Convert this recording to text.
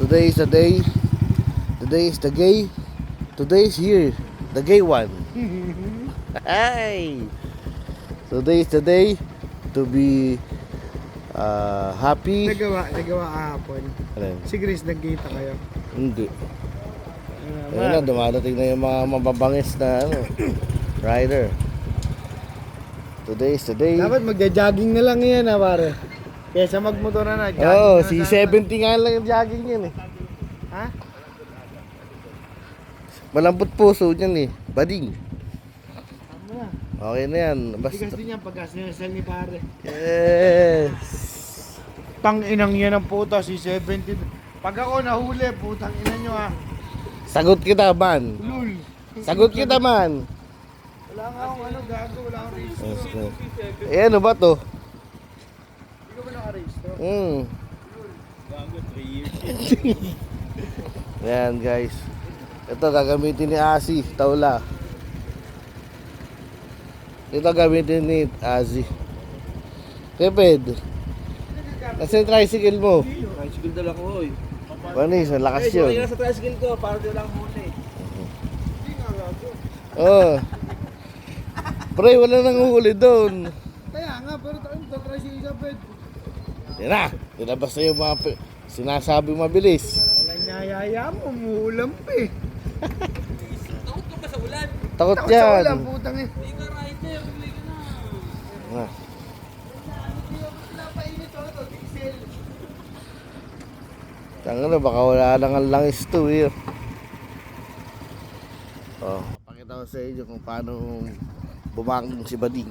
Today is the day. Today is the gay. Today is here. The gay one. Hey. Today is the day to be happy. Nagawa kahapon. Ano? Si Chris, nagkita kayo. Hindi. Ayun na, dumadating na yung mga mababangis na rider. Today is the day. Dapat magja-jogging na lang yan pare. Kesa magmotor na jogging Oh, na si sana. 70 nga lang yung jogging yan eh. Ha? Malambot puso niyan eh. Bading. Tama na. Okay na yan. Bigas Basta. din yan pagkas sinasal ni pare. Yes. Tang inang yan ang puta, si 70. Pag ako nahuli, putang ina nyo Sagot kita man. Lul. Sagot kita man. Wala nga akong gago, wala akong registro. Eh ano ba to? Hindi ko ba naka-registro? Gago, 3 years. Yan guys. Ito gagamitin ni Asi, Taula. Ito gagamitin ni Asi. Keped. Nasa yung tricycle mo? Tricycle na lang ko, oy. Panis, malakas Ay, yun. na sa tricycle ko, para di lang huli. Hindi nga gago. Oh. Pre, wala nang huli doon. Kaya nga, pero try si Isabel. Yan na. Tinabas na yung mga sinasabi mabilis. Wala nyayaya mo, umuulan pa eh. Takot ka ba sa ulan? Takot Takot sa yan. ulan, putang eh. Hindi ka rider, huli ka na. Ah. Tangina, baka wala lang ang langis to eh. Oh, pakita ko sa inyo kung paano bumangking si Bading.